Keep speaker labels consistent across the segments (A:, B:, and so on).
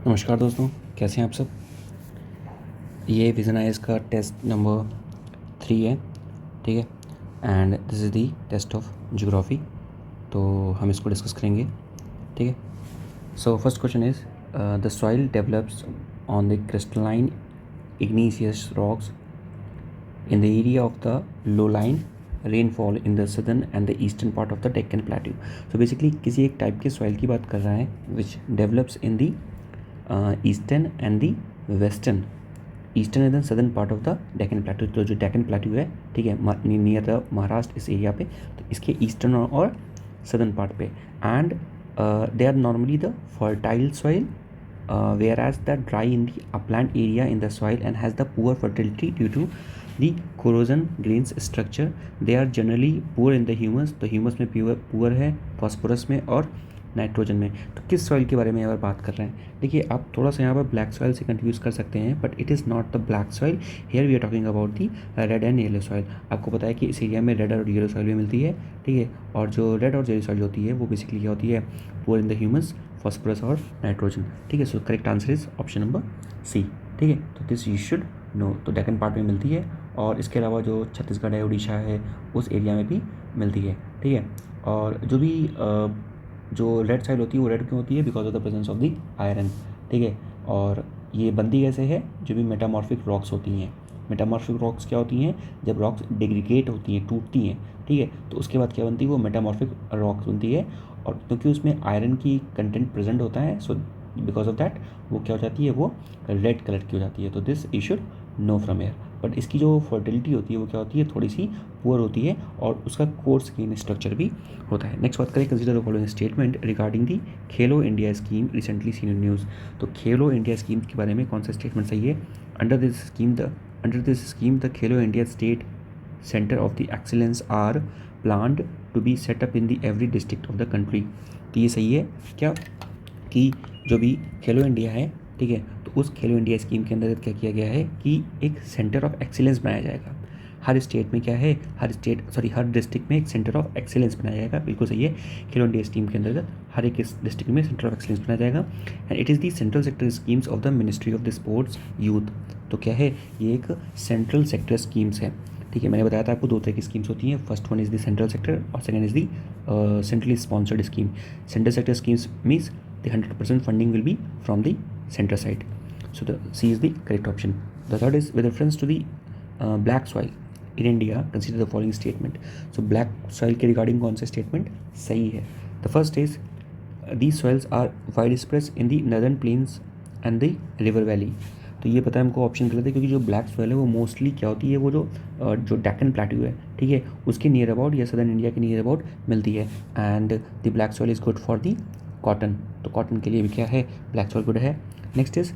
A: नमस्कार दोस्तों, कैसे हैं आप सब। ये विजन आईएएस का टेस्ट नंबर 3 है, ठीक है। And this is the test of geography, तो हम इसको डिस्कस करेंगे, ठीक है। So first question is the soil develops on the crystalline igneous rocks in the area of the low-lying rainfall in the southern and the eastern part of the Deccan Plateau. So basically किसी एक type के soil की बात कर रहा है which develops in the eastern and the western, eastern and southern part of the Deccan प्लेटू। तो जो डेक्कन प्लेटू है, ठीक है, नियर द महाराष्ट्र, इस एरिया पे, तो इसके ईस्टर्न और सदर्न पार्ट पे। And they are normally the fertile soil, whereas the dry in the upland area in the soil and has the poor fertility due to the corrosion grains structure. They are generally poor in the humus, तो humus में poor है, phosphorus में और nitrogen में। तो किस soil के बारे में यहाँ पर बात कर रहे हैं, देखिए आप थोड़ा सा यहाँ पर ब्लैक सॉइल से कंफ्यूज कर सकते हैं, but it is not the black soil. Here we are talking about the red and yellow soil. आपको पता है कि इस एरिया में रेड और येलो सॉइल भी मिलती है, ठीक है। और जो रेड और येलो सॉइल होती है वो बेसिकली क्या होती है, poor in the humus, phosphorus और नाइट्रोजन, ठीक है। So correct answer is option number C, ठीक है। तो दिस यू शुड नो, तो डेक्कन पार्ट में मिलती है, और इसके अलावा जो छत्तीसगढ़ है, उड़ीसा है, उस एरिया में भी मिलती है, ठीक है। और जो भी जो रेड साइड होती है वो रेड क्यों होती है, because of the presence of the iron, ठीक है। और ये बनती कैसे है, जो भी मेटामॉर्फिक रॉक्स होती हैं। मेटामॉर्फिक रॉक्स क्या होती हैं, जब रॉक्स डिग्रीगेट होती हैं, टूटती हैं, ठीक है, तो उसके बाद क्या बनती है, वो मेटामॉर्फिक रॉक्स बनती है। और क्योंकि उसमें आयरन की कंटेंट प्रेजेंट होता है, सो बिकॉज ऑफ दैट वो क्या हो जाती है, वो रेड कलर की हो जाती है। तो this you should know from air. But इसकी जो फर्टिलिटी होती है वो क्या होती है, थोड़ी सी पुअर होती है, और उसका कोर्स स्किन स्ट्रक्चर भी होता है। नेक्स्ट बात करें, consider the following statement regarding the Khelo India scheme recently seen in news. तो खेलो इंडिया स्कीम के बारे में कौन सा स्टेटमेंट सही है। Under this scheme the Khelo India state centre of the excellence are planned to be set up in the every district of the country. तो ये सही है क्या, कि जो भी खेलो इंडिया है, ठीक है, तो उस खेलो इंडिया स्कीम के अंतर्गत क्या किया गया है कि एक सेंटर ऑफ एक्सीलेंस बनाया जाएगा। हर स्टेट में क्या है, हर डिस्ट्रिक्ट में एक सेंटर ऑफ एक्सीलेंस बनाया जाएगा। बिल्कुल सही है, खेलो इंडिया स्कीम के अंतर्गत हर एक डिस्ट्रिक्ट में सेंटर ऑफ एक्सीलेंस बनाया जाएगा। And it is the central sector schemes of the ministry of the sports youth. तो क्या है, ये एक सेंट्रल सेक्टर स्कीम्स है, ठीक है। मैंने बताया था आपको दो तरह की स्कीम्स होती हैं, first one is the central sector और second is the centrally sponsored scheme. Central sector schemes means the 100% funding will be from the center side. So the C is the correct option. The third is with reference to the black soil in India, consider the following statement. So black soil के regarding कौन सा statement सही है। The first is these soils are widespread in the northern plains and the river valley. तो ये पता है हमको, ऑप्शन गलत है, क्योंकि जो ब्लैक सॉइल है वो मोस्टली क्या होती है, वो जो डेक्कन प्लेटू है, ठीक है, उसके नियर अबाउट या सदर्न इंडिया के नियर अबाउट मिलती है। And the black soil is good for the cotton, तो कॉटन के लिए भी क्या है, ब्लैक सॉइल गुड है। Next is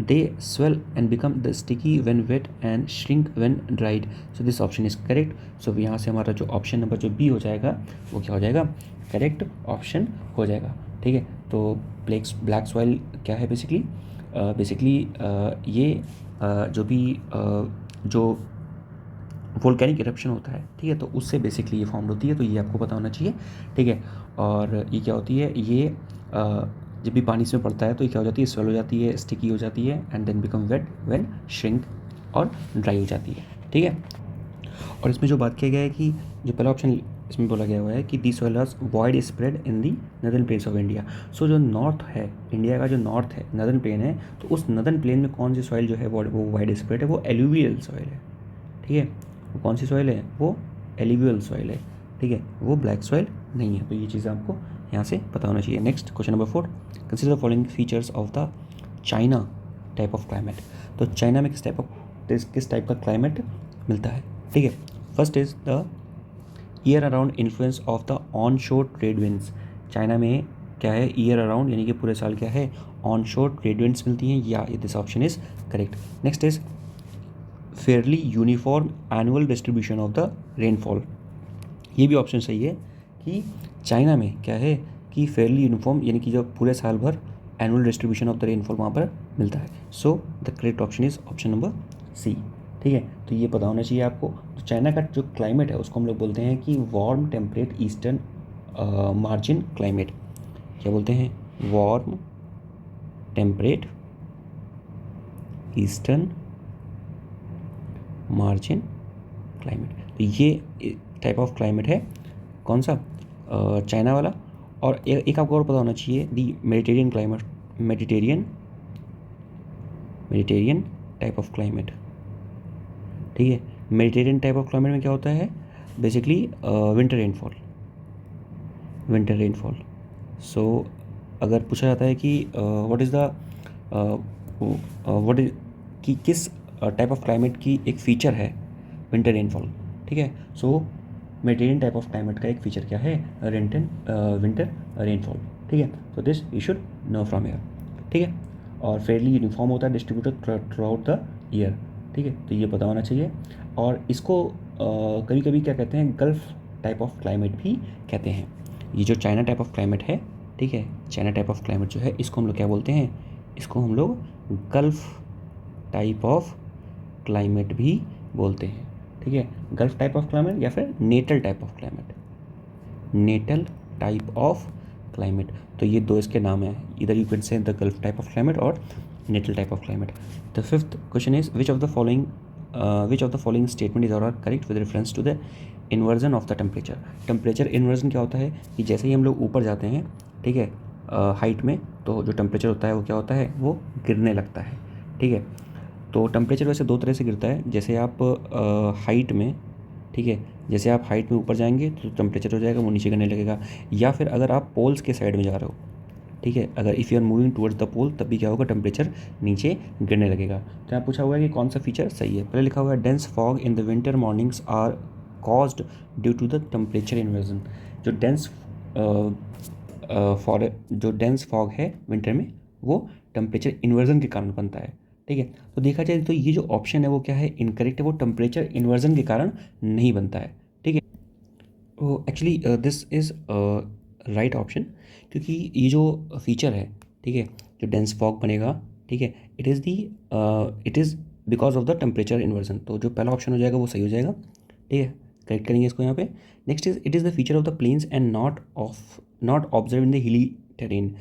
A: they swell and become the sticky when wet and shrink when dried. So this option is correct. So यहाँ से हमारा जो ऑप्शन नंबर जो बी हो जाएगा वो क्या हो जाएगा, करेक्ट ऑप्शन हो जाएगा, ठीक है। तो ब्लैक सॉइल क्या है, बेसिकली ये जो भी जो वोल्केनिक इरप्शन होता है, ठीक है, तो उससे बेसिकली ये फॉर्म होती है, तो ये आपको पता होना चाहिए, ठीक है। और ये क्या होती है, ये जब भी पानी इसमें पड़ता है तो ये क्या हो जाती है, स्वेल हो जाती है, स्टिकी हो जाती है, and then become wet when shrink, और ड्राई हो जाती है, ठीक है। और इसमें जो बात किया गया है कि जो पहला ऑप्शन इसमें बोला गया हुआ है कि the soil are wide spread in the northern plains of India. So जो नॉर्थ है, इंडिया का जो नॉर्थ है, नदर्न प्लेन है, तो उस नदर्न प्लेन में कौन सी सॉइल जो है वो वाइड स्प्रेड है, वो एलुवियल सॉइल है, ठीक है। वो कौन सी सॉइल है, वो एलुवियल सॉइल है, ठीक है, वो ब्लैक सॉइल नहीं है। तो ये चीज़ आपको यहाँ से पता होना चाहिए। Next question number 4, consider the following features of the China type of climate. तो चाइना में किस टाइप का क्लाइमेट मिलता है, ठीक है। First is the year around influence of the on शोर ट्रेड विंड्स। चाइना में क्या है, ईयर अराउंड यानी कि पूरे साल क्या है, ऑन शोर ट्रेड विंड्स मिलती हैं, या this option is correct. Next is fairly uniform annual distribution of the rainfall. ये भी ऑप्शन सही है कि चाइना में क्या है कि फेयरली यूनिफॉर्म यानी कि जब पूरे साल भर annual distribution of the rainfall वहाँ पर मिलता है। So the correct option is option number C, ठीक है। तो ये पता होना चाहिए आपको। तो चाइना का जो क्लाइमेट है उसको हम लोग बोलते हैं कि warm temperate eastern margin climate. क्या बोलते हैं, warm temperate eastern margin climate. तो ये टाइप ऑफ क्लाइमेट है कौन सा, चाइना वाला। और एक आपको और पता होना चाहिए, the Mediterranean climate, Mediterranean type of climate. ठीक है, मेडिटेरियन टाइप ऑफ क्लाइमेट में क्या होता है, बेसिकली विंटर रेनफॉल। सो अगर पूछा जाता है कि what is the what is कि किस टाइप ऑफ क्लाइमेट की एक फ़ीचर है विंटर रेनफॉल। ठीक है, सो मेडिटेरियन टाइप ऑफ क्लाइमेट का एक फ़ीचर क्या है, विंटर रेनफॉल। ठीक है, so this you should know from here. ठीक है, और फेयरली यूनिफॉर्म होता है, distributed through out the year. ठीक है, तो ये पता होना चाहिए। और इसको कभी कभी क्या कहते हैं, गल्फ टाइप ऑफ क्लाइमेट भी कहते हैं। ये जो चाइना टाइप ऑफ क्लाइमेट है, ठीक है, चाइना टाइप ऑफ क्लाइमेट जो है, इसको हम लोग क्या बोलते हैं, इसको हम लोग गल्फ टाइप ऑफ क्लाइमेट भी बोलते हैं। ठीक है, गल्फ टाइप ऑफ क्लाइमेट या फिर नेटल टाइप ऑफ क्लाइमेट। तो ये दो इसके नाम हैं, इधर you can say the gulf type of climate और Natal type of climate. The fifth question is which of the following statement is are correct with reference to the inversion of the temperature. Temperature inversion क्या होता है कि जैसे ही हम लोग ऊपर जाते हैं, ठीक है, हाइट में, तो जो टेम्परेचर होता है वो क्या होता है, वो गिरने लगता है। ठीक है, तो टेम्परेचर वैसे दो तरह से गिरता है, जैसे आप हाइट में, ठीक है, जैसे आप हाइट में ऊपर जाएंगे तो टेम्परेचर हो जाएगा वो नीचे गिरने लगेगा, या फिर अगर आप पोल्स के साइड में जा रहे हो, ठीक है, अगर if you are moving towards the pole, तब भी क्या होगा, टेम्परेचर नीचे गिरने लगेगा। तो यहाँ पूछा हुआ है कि कौन सा फीचर सही है। पहले लिखा हुआ है dense fog in the winter mornings are caused due to the temperature inversion. जो डेंस फॉग है विंटर में, वो टेम्परेचर इन्वर्जन के कारण बनता है। ठीक है, तो देखा जाए तो ये जो ऑप्शन है वो क्या है, इनकरेक्ट है, वो टेम्परेचर इन्वर्जन के कारण नहीं बनता है। ठीक है, तो actually this is right option, क्योंकि ये जो फीचर है, ठीक है, जो डेंस फॉग बनेगा, ठीक है, it is because of the temperature inversion. तो जो पहला ऑप्शन हो जाएगा वो सही हो जाएगा। ठीक है, करेक्ट करेंगे इसको यहाँ पे। Next is it is the feature of the plains and not observe in the hilly terrain.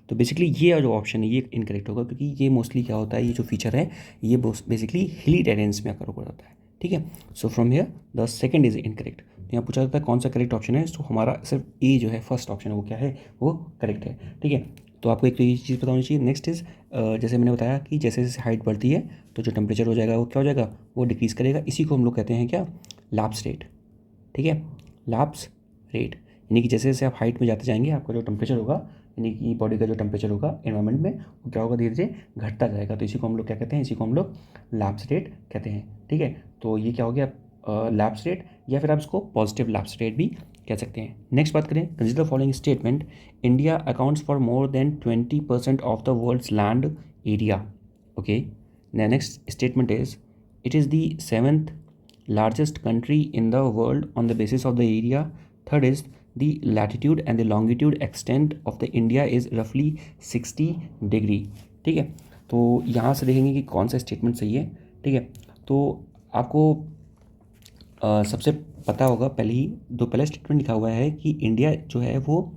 A: तो बेसिकली ये जो ऑप्शन है ये इनकरेक्ट होगा, क्योंकि ये मोस्टली क्या होता है, ये जो फीचर है ये बेसिकली हिली टेरेन्स में आकर ऊपर होता है। ठीक है, सो from here the second is incorrect. तो यहाँ पूछा जाता है कौन सा करेक्ट ऑप्शन है, तो हमारा सिर्फ ए जो है फर्स्ट ऑप्शन है वो क्या है, वो करेक्ट है। ठीक है, तो आपको एक तो ये चीज़ पता होनी चाहिए। नेक्स्ट इज जैसे मैंने बताया कि जैसे जैसे हाइट बढ़ती है तो जो टेम्परेचर हो जाएगा वो क्या हो जाएगा, वो डिक्रीज़ करेगा। इसी को हम लोग कहते हैं क्या, लैप्स रेट। ठीक है, लैप्स रेट, यानी कि जैसे जैसे आप हाइट में जाते जाएंगे आपका जो टेम्परेचर होगा, यानी कि बॉडी का जो टेम्परेचर होगा एनवायरनमेंट में, वो क्या होगा, धीरे धीरे घटता जाएगा। तो इसी को हम लोग क्या कहते हैं, इसी को हम लोग लैप्स रेट कहते हैं। ठीक है, तो ये क्या हो गया, लैप्स रेट, या फिर आप इसको पॉजिटिव लैप्स रेट भी कह सकते हैं। नेक्स्ट बात करें, consider following statement, India accounts for more than 20% of the world's land area. Okay, next statement is it is the seventh largest country in the world on the basis of the area. Third is the latitude and the longitude extent of the India is roughly 60 degree. ठीक है, तो यहाँ से देखेंगे कि कौन सा statement सही है। ठीक है, तो आपको सबसे पता होगा, पहला स्टेटमेंट लिखा हुआ है कि इंडिया जो है वो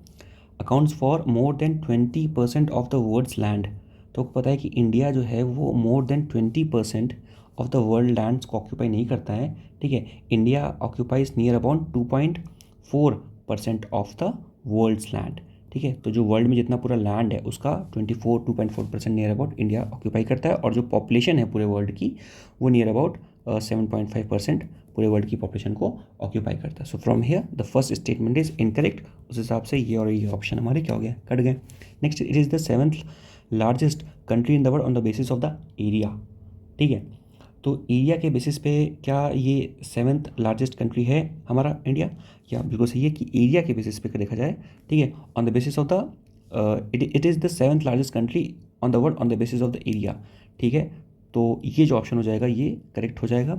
A: accounts for more than 20% of the world's land. तो आपको पता है कि इंडिया जो है वो more than 20% of the world lands को ऑक्यूपाई नहीं करता है। ठीक है, India occupies near about 2.4% of the world's land. ठीक है, तो जो वर्ल्ड में जितना पूरा लैंड है उसका 2.4% नियर अबाउट इंडिया ऑक्यूपाई करता है, और जो पॉपुलेशन है पूरे वर्ल्ड की वो नियर अबाउट 7.5% पूरे वर्ल्ड की पॉपुलेशन को ऑक्यूपाई करता है। सो from here the first statement is incorrect. उस हिसाब से ये और ये ऑप्शन हमारे क्या हो गए, कट गए। Next, it is the seventh largest country in the world on the basis of the area. ठीक है, तो एरिया के बेसिस पे क्या ये सेवंथ लार्जेस्ट कंट्री है हमारा इंडिया, या बिल्कुल सही है कि एरिया के बेसिस पे देखा जाए। ठीक है, on the basis of the it is the seventh largest country on the world on the basis of the area. ठीक है, तो ये जो ऑप्शन हो जाएगा ये करेक्ट हो जाएगा।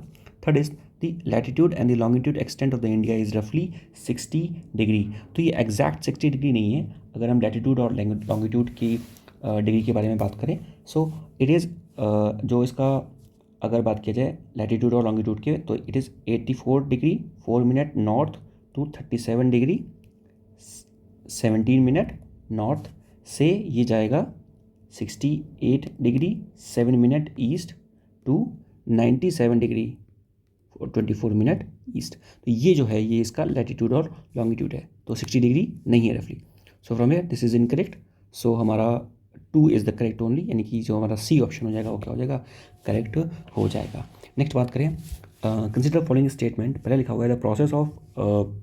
A: Third is the latitude and the longitude extent of the India is रफली 60 डिग्री। तो ये एग्जैक्ट 60 डिग्री नहीं है, अगर हम लैटिट्यूड और लॉन्गिट्यूड की डिग्री के बारे में बात करें। सो इट इज़ जो इसका अगर बात किया जाए लैटिट्यूड और लॉन्गिट्यूड के, तो it is 84 degree 4 minute north to 37 degree 17 minute north से ये जाएगा 68 degree 7 minute east to 97 degree 24 minute east. तो ये जो है ये इसका लैटिट्यूड और लॉन्गिट्यूड है, तो 60 डिग्री नहीं है रफली। So from here this is incorrect. So हमारा 2 इज़ द करेक्ट ओनली, यानी कि जो हमारा सी ऑप्शन हो जाएगा वो क्या हो जाएगा, करेक्ट हो जाएगा। नेक्स्ट बात करें, कंसिडर फॉलोइंग स्टेटमेंट। पहले लिखा हुआ है the process of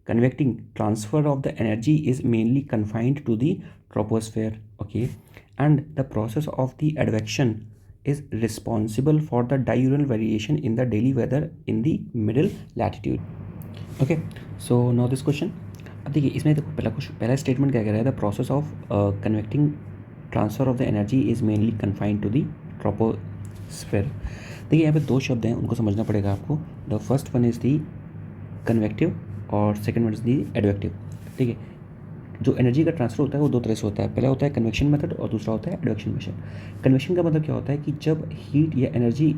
A: convecting transfer of the energy is mainly confined to the troposphere, okay, and the process of the advection is responsible for the diurnal variation in the daily weather in the middle latitude, okay। So now this question, अब देखिए इसमें देखो पहला statement क्या कह रहा है, the process of convecting transfer of the energy is mainly confined to the troposphere. देखिए यहाँ पे दो शब्द हैं, उनको समझना पड़ेगा आपको। The first one is the convective और second one is the advective, ठीक है। जो एनर्जी का ट्रांसफर होता है वो दो तरह से होता है, पहला होता है कन्वेक्शन मेथड और दूसरा होता है एडवेक्शन मेथड। कन्वेक्शन का मतलब क्या होता है कि जब हीट या एनर्जी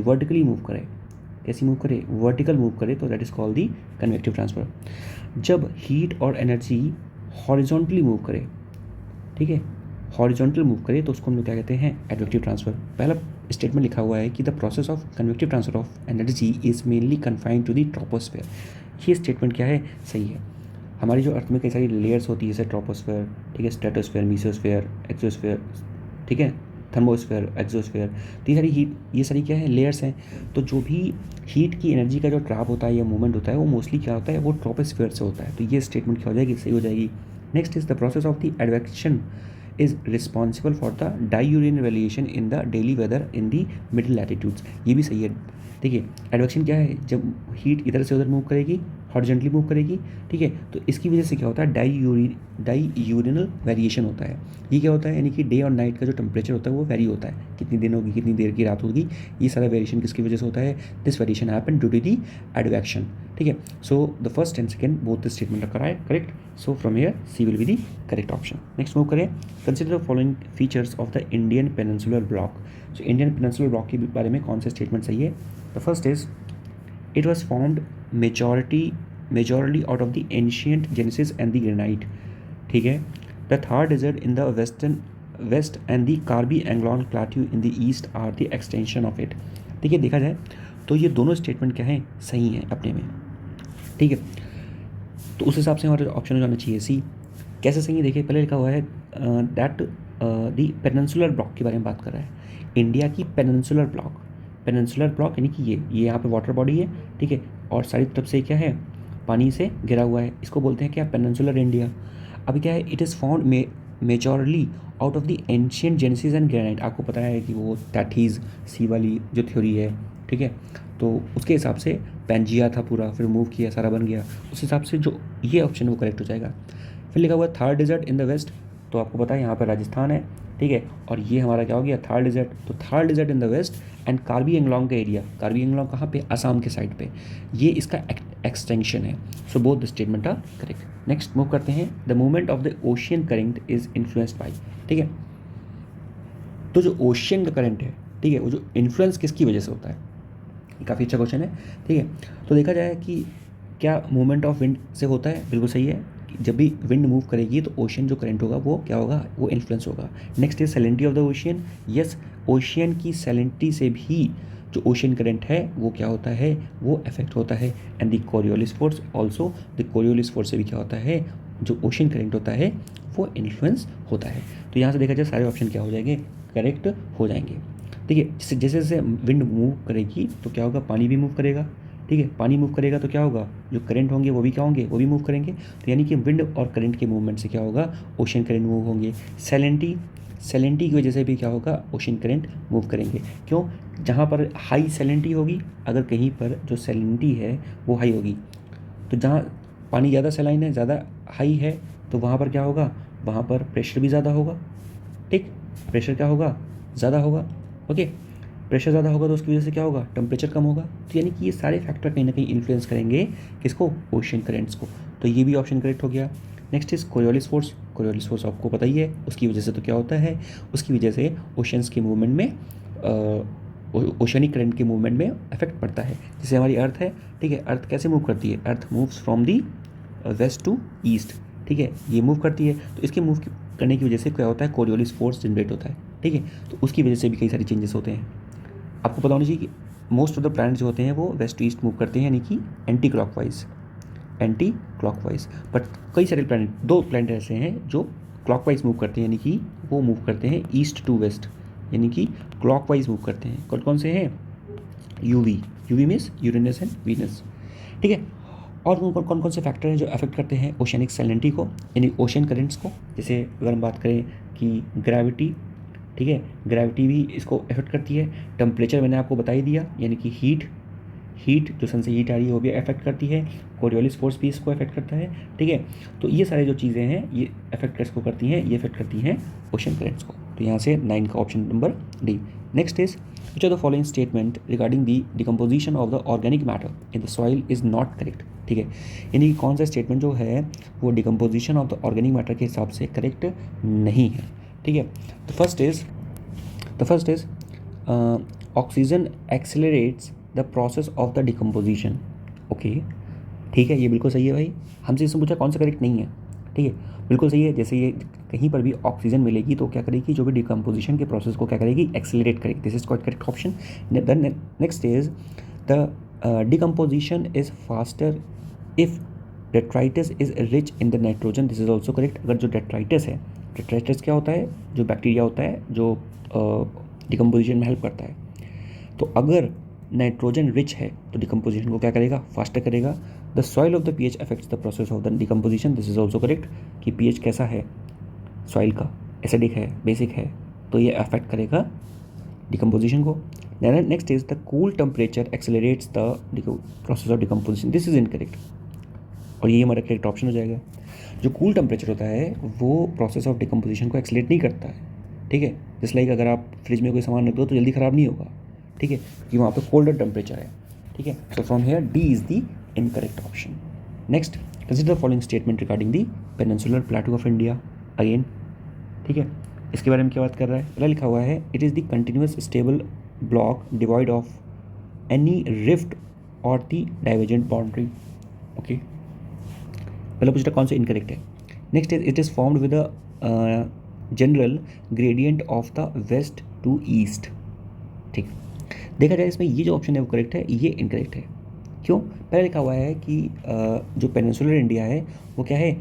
A: वर्टिकली मूव करे, कैसी मूव करे, वर्टिकल मूव करे, तो that is called the convective transfer. जब हीट और एनर्जी हॉरिजॉन्टली मूव करे, ठीक है, हॉरिजॉन्टल मूव करे, तो उसको हम लोग क्या कहते हैं, एडवेक्टिव ट्रांसफर। पहला स्टेटमेंट लिखा हुआ है कि the process of convective transfer of energy is mainly confined to the troposphere. ये स्टेटमेंट क्या है, सही है। हमारी जो अर्थ में कई सारी लेयर्स होती है, जैसे ट्रोपोस्फेयर, ठीक है, स्ट्रेटोस्फेयर, मीसोस्फेयर, एक्सोस्फेयर, ठीक है, थर्मोस्फेयर, एक्सोस्फेयर, तो ये सारी क्या है, लेयर्स हैं। तो जो भी हीट की एनर्जी का जो ट्रैप होता है या मूवमेंट होता है वो मोस्टली क्या होता है, वो ट्रोपोस्फेयर से होता है। तो ये स्टेटमेंट क्या हो जाएगी, सही हो जाएगी। Next is the process of the advection is responsible for the diurnal variation in the daily weather in the middle latitudes। ये भी सही है। देखिए एडवेक्शन क्या है, जब हीट इधर से उधर मूव करेगी, हॉरिजॉन्टली मूव करेगी, ठीक है, तो इसकी वजह से क्या होता है, डाईयूरिनल वेरिएशन होता है। ये क्या होता है, यानी कि डे और नाइट का जो टेम्परेचर होता है वो वेरी होता है, कितनी दिन होगी, कितनी देर की रात होगी, ये सारा वेरिएशन किसकी वजह से होता है, this variation happen due to the advection, ठीक है। So the first and second both the statement are correct. So from here C will be the correct option. Next move करें, consider the following features of the Indian peninsular block. So Indian peninsular block के बारे में कौन सा statement सही है। The first is it was formed majorly out of the ancient Genesis and the granite, ठीक है। The Thar desert in the west and the Karbi Anglon plateau in the east are the extension of it। देखिए देखा जाए तो ये दोनों statement क्या हैं, सही हैं अपने में, ठीक है। तो उस हिसाब से हमारा ऑप्शन हो जाना चाहिए सी। कैसे सही है, देखिए पहले लिखा हुआ है दैट दी पेनिनसुलर ब्लॉक के बारे में बात कर रहा है, इंडिया की पेनिनसुलर ब्लॉक यानी कि ये यहाँ पे वाटर बॉडी है, ठीक है, और सारी तरफ से क्या है, पानी से घिरा हुआ है, इसको बोलते हैं क्या, पेनिनसुलर इंडिया। अभी क्या है, it is found majorly out of the ancient genesis and granite. आपको पता है कि वो टैथीज सी वाली जो थ्योरी है, ठीक है, तो उसके हिसाब से पैंजिया था पूरा, फिर मूव किया, सारा बन गया, उस हिसाब से जो ये ऑप्शन वो करेक्ट हो जाएगा। फिर लिखा हुआ है Thar desert in the west, तो आपको पता है यहाँ पर राजस्थान है, ठीक है, और ये हमारा क्या हो गया, थार डेजर्ट। तो Thar desert in the west and Karbi Anglong का एरिया, कार्बी एंगलोंग कहाँ पे, असम के साइड पे, ये इसका एक्सटेंशन है। So both the statement are correct. Next move करते हैं, the movement of the ocean current is influenced by, ठीक है। तो जो ओशियन का करंट है, ठीक है, वो जो इन्फ्लुएंस किसकी वजह से होता है, ये काफ़ी अच्छा क्वेश्चन है, ठीक है। तो देखा जाए कि क्या मूवमेंट ऑफ विंड से होता है, बिल्कुल सही है। जब भी विंड मूव करेगी तो ओशियन जो करंट होगा वो क्या होगा, वो इन्फ्लुएंस होगा। Next is salinity of the ocean, yes, ocean की सैलिनिटी से भी जो ओशियन करंट है वो क्या होता है, वो अफेक्ट होता है। And the Coriolis force also, the Coriolis force से भी क्या होता है, जो ओशियन करंट होता है वो इन्फ्लुएंस होता है। तो यहाँ से देखा जाए सारे ऑप्शन क्या हो जाएंगे, करेक्ट हो जाएंगे। देखिए जैसे जैसे विंड मूव करेगी तो क्या होगा, पानी भी मूव करेगा, ठीक है, पानी मूव करेगा तो क्या होगा, जो करंट होंगे वो भी क्या होंगे, वो भी मूव करेंगे। तो यानी कि विंड और करंट के मूवमेंट से क्या होगा, ओशन करंट मूव होंगे। सैलिनिटी की वजह से भी क्या होगा, ओशन करंट मूव करेंगे। क्यों, जहाँ पर हाई सैलिनिटी होगी, अगर कहीं पर जो सैलिनिटी है वो हाई होगी, तो जहाँ पानी ज़्यादा सैलाइन है, ज़्यादा हाई है, तो वहाँ पर क्या होगा, वहाँ पर प्रेशर भी ज़्यादा होगा, ठीक, प्रेशर क्या होगा, ज़्यादा होगा, ओके। प्रेशर ज़्यादा होगा तो उसकी वजह से क्या होगा, टेम्परेचर कम होगा। तो यानी कि ये सारे फैक्टर कहीं ना कहीं इन्फ्लुएंस करेंगे किसको, ओशियन करेंट्स को। तो ये भी ऑप्शन करेक्ट हो गया। नेक्स्ट इज कोरियोलिस फोर्स आपको पता ही है, उसकी वजह से तो क्या होता है, उसकी वजह से ओशंस के मूवमेंट में ओशनिक करंट के मूवमेंट में इफेक्ट पड़ता है। जैसे हमारी अर्थ है, ठीक है, अर्थ कैसे मूव करती है, earth moves from the west to east, ठीक है, ये मूव करती है, तो इसके मूव करने की वजह से क्या होता है, कोरियोलिस फोर्स जनरेट होता है, ठीक है। तो उसकी वजह से भी कई सारे चेंजेस होते हैं। आपको पता होना चाहिए कि मोस्ट ऑफ द प्लैनेट जो होते हैं वो वेस्ट टू ईस्ट मूव करते हैं, यानी कि एंटी क्लॉकवाइज, बट कई सारे प्लैनेट, 2 प्लैनेट ऐसे हैं जो क्लॉकवाइज मूव करते हैं, यानी कि वो मूव करते हैं ईस्ट टू वेस्ट, यानी कि क्लॉकवाइज मूव करते हैं। कौन कौन से हैं? UV means Uranus and Venus, ठीक है। और कौन कौन से फैक्टर हैं जो अफेक्ट करते हैं ओशियनिक सैलिनिटी को, यानी ओशन करेंट्स को? जैसे अगर हम बात करें कि ग्रेविटी, ठीक है, ग्रेविटी भी इसको अफेक्ट करती है। टेम्परेचर मैंने आपको बता ही दिया, यानी कि हीट जो सन से हीट आ रही है वो भी अफेक्ट करती है। कोरियोलिस फोर्स भी इसको अफेक्ट करता है, ठीक है। तो ये सारे जो चीज़ें हैं ये अफेक्ट किसको करती हैं? ये अफेक्ट करती हैं ओशन करेंट्स को। तो यहाँ से 9 का option number D. Next is which are the following statement regarding the decomposition of the organic matter in the soil is not correct, ठीक है। यानी कौन सा स्टेटमेंट जो है वो decomposition of the organic matter के हिसाब से करेक्ट नहीं है, ठीक है। तो first is oxygen accelerates the process of the decomposition, okay, ठीक है, ये बिल्कुल सही है भाई। हमसे इसमें पूछा कौन सा करेक्ट नहीं है, ठीक है, बिल्कुल सही है। जैसे ये कहीं पर भी ऑक्सीजन मिलेगी तो क्या करेगी, जो भी डिकम्पोजिशन के प्रोसेस को क्या करेगी, एक्सेलरेट करेगी। This is quite correct option. Next is the decomposition is faster if detritus is rich in the nitrogen, this is also correct. अगर जो डेट्राइटिस है, डेट्राइटिस क्या होता है, जो बैक्टीरिया होता है जो डिकम्पोजिशन में हेल्प करता है, तो अगर नाइट्रोजन रिच है तो डिकम्पोजिशन को क्या करेगा, फास्टर करेगा। The soil of the pH affects the process of the decomposition, this is also correct, कि पीएच कैसा है सॉइल का, एसिडिक है, बेसिक है, तो ये अफेक्ट करेगा डिकम्पोजिशन को। Next is the cool temperature accelerates the process of decomposition, this is incorrect, और ये हमारा करेक्ट ऑप्शन हो जाएगा। जो कूल टेम्परेचर होता है वो प्रोसेस ऑफ डिकम्पोजिशन को एक्सेलरेट नहीं करता है, ठीक है। जस्ट लाइक अगर आप फ्रिज में कोई सामान रख दो तो जल्दी ख़राब नहीं होगा, ठीक है, क्योंकि वहाँ पे कोल्डर टेम्परेचर है, ठीक है। So from here D is the incorrect option. Next, consider the following statement regarding the peninsular प्लेटू of India, again, ठीक है। इसके बारे में क्या बात कर रहा है? पहला लिखा हुआ है it is the continuous stable block divide of any rift और द डाइवर्जेंट बाउंड्री, ओके। पहला पूछा कौन सा इनकरेक्ट है। Next is it is formed with a general gradient of the west to east, ठीक। देखा जाए इसमें ये जो ऑप्शन है वो करेक्ट है, ये इनकरेक्ट है। क्यों? पहले लिखा हुआ है कि जो पेनिनसुलर इंडिया है वो क्या है,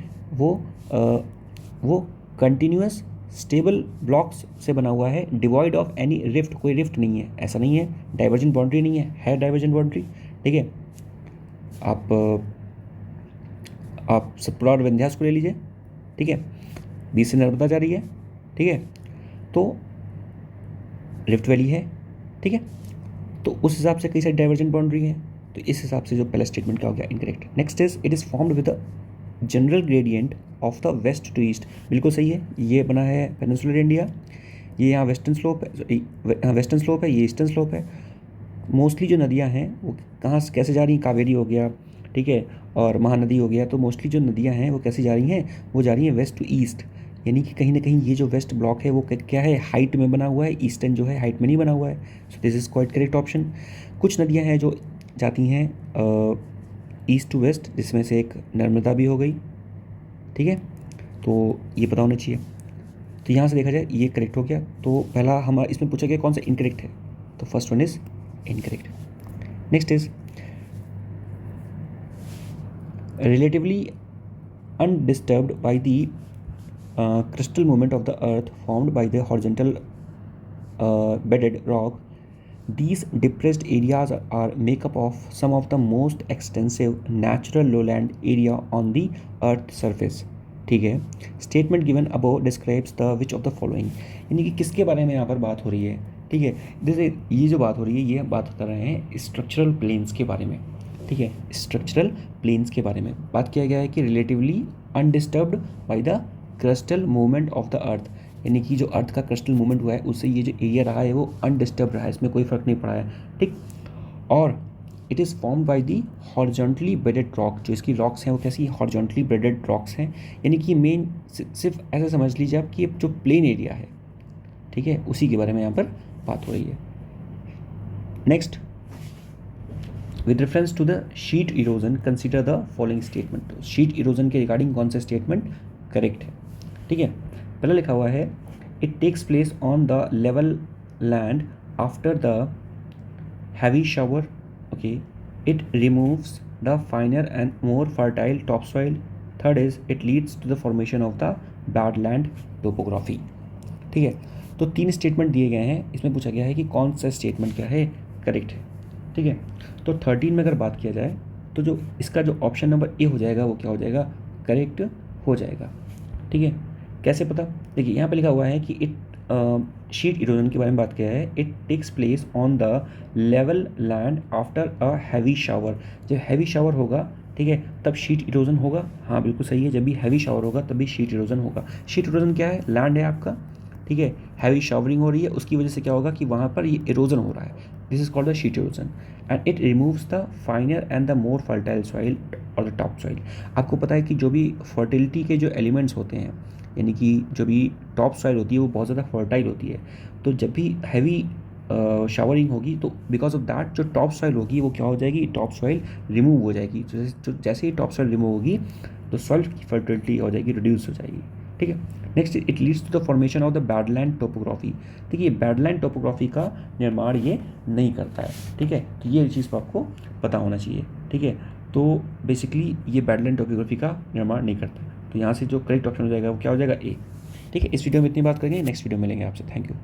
A: वो कंटिन्यूस स्टेबल ब्लॉक्स से बना हुआ है, डिवॉइड ऑफ एनी रिफ्ट, कोई रिफ्ट नहीं है, ऐसा नहीं है, डाइवर्जेंट बाउंड्री नहीं है डाइवर्जेंट बाउंड्री, ठीक है। आप सतपुड़ा और विंध्यास को ले लीजिए, ठीक है, बीच से नर्मदा जा रही है, ठीक है, तो रिफ्ट वैली है, ठीक है, तो उस हिसाब से कई सारी डाइवर्जेंट बाउंड्री है, तो इस हिसाब से जो पहला स्टेटमेंट क्या हो गया, incorrect. Next is it is formed with the general gradient of the west to east, बिल्कुल सही है, ये बना है पेनिनसुलर इंडिया, ये यहाँ वेस्टर्न स्लोप है, ये ईस्टर्न स्लोप है। मोस्टली जो नदियाँ हैं वो कहाँ से कैसे जा रही हैं, कावेरी हो गया, ठीक है, और महानदी हो गया, तो मोस्टली जो नदियाँ हैं वो कैसे जा रही हैं, वो जा रही हैं वेस्ट टू ईस्ट, यानी कि कहीं ना कहीं ये जो वेस्ट ब्लॉक है वो क्या है, हाइट में बना हुआ है, ईस्टर्न जो है हाइट में नहीं बना हुआ है। So this is quite correct option. कुछ नदियाँ हैं जो जाती हैं ईस्ट टू वेस्ट, जिसमें से एक नर्मदा भी हो गई, ठीक है, तो ये पता होना चाहिए। तो यहाँ से देखा जाए ये करेक्ट हो गया। तो पहला हमारा इसमें पूछा गया कौन सा इनकरेक्ट है, तो first one is incorrect. Next is relatively undisturbed by the crustal movement of the earth formed by the horizontal bedded rock, these depressed areas are make up of some of the most extensive natural lowland area on the earth surface, ठीक है। Statement given above describes the which of the following, यानी कि किसके बारे में यहाँ पर बात हो रही है, ठीक है। जैसे ये जो बात हो रही है ये बात कर रहे हैं स्ट्रक्चरल प्लेन्स के बारे में, ठीक है, स्ट्रक्चरल प्लेन्स के बारे में बात किया गया है कि relatively undisturbed by the crustal movement of the earth, यानी कि जो अर्थ का क्रस्टल मूवमेंट हुआ है उससे ये जो एरिया रहा है वो अनडिस्टर्ब रहा है, इसमें कोई फर्क नहीं पड़ा है, ठीक। और it is formed by the horizontally bedded rock, जो इसकी रॉक्स हैं वो कैसी हॉरिजॉन्टली बेडेड रॉक्स हैं, यानी कि मेन सिर्फ ऐसा समझ लीजिए आप कि जो प्लेन एरिया है, ठीक है, उसी के बारे में यहाँ पर बात हो रही है। Next, with reference to the sheet erosion consider the following statement, sheet erosion के रिगार्डिंग कौन सा स्टेटमेंट करेक्ट है, ठीक है। पहले लिखा हुआ है it takes place on the level land after the heavy shower, okay, it removes the finer and more fertile top soil, third is it leads to the formation of the badland topography. ठीक है, तो 3 statement दिए गए हैं, इसमें पूछा गया है कि कौन सा स्टेटमेंट क्या है करेक्ट है। ठीक है, तो 13 में अगर बात किया जाए तो जो इसका जो ऑप्शन नंबर ए हो जाएगा वो क्या हो जाएगा, करेक्ट हो जाएगा। ठीक है, कैसे पता, देखिए यहाँ पे लिखा हुआ है कि इट शीट इरोजन के बारे में बात किया है, it takes place on the level land after a heavy shower. जब हैवी शावर होगा, ठीक है, तब शीट इरोजन होगा। हाँ बिल्कुल सही है, जब भी हैवी शावर होगा तभी शीट इरोजन होगा। शीट इरोजन क्या है, लैंड है आपका, ठीक है, हैवी शावरिंग हो रही है, उसकी वजह से क्या होगा कि वहाँ पर ये इरोजन हो रहा है, this is called the sheet erosion and it removes the finer and the more fertile soil और द टॉप सॉइल। आपको पता है कि जो भी फर्टिलिटी के जो एलिमेंट्स होते हैं, यानी कि जो भी टॉप सॉइल होती है वो बहुत ज़्यादा फर्टाइल होती है, तो जब भी हैवी शावरिंग होगी तो बिकॉज ऑफ दैट जो टॉप सॉइल होगी वो क्या हो जाएगी, टॉप सॉइल रिमूव हो जाएगी। जैसे ही टॉप सॉइल रिमूव होगी तो सॉइल की फर्टिलिटी हो जाएगी, रिड्यूस हो जाएगी। ठीक है, next it leads to the formation of the badland topography. देखिए बैडलैंड टोपोग्राफी का निर्माण ये नहीं करता है। ठीक है, तो ये चीज़ आपको पता होना चाहिए। ठीक है, तो बेसिकली ये बैडलैंड टोपोग्राफी का निर्माण नहीं करता, तो यहाँ से जो करेक्ट ऑप्शन हो जाएगा वो क्या हो जाएगा, ए। ठीक है, इस वीडियो में इतनी बात करेंगे, नेक्स्ट वीडियो मिलेंगे आपसे, थैंक यू।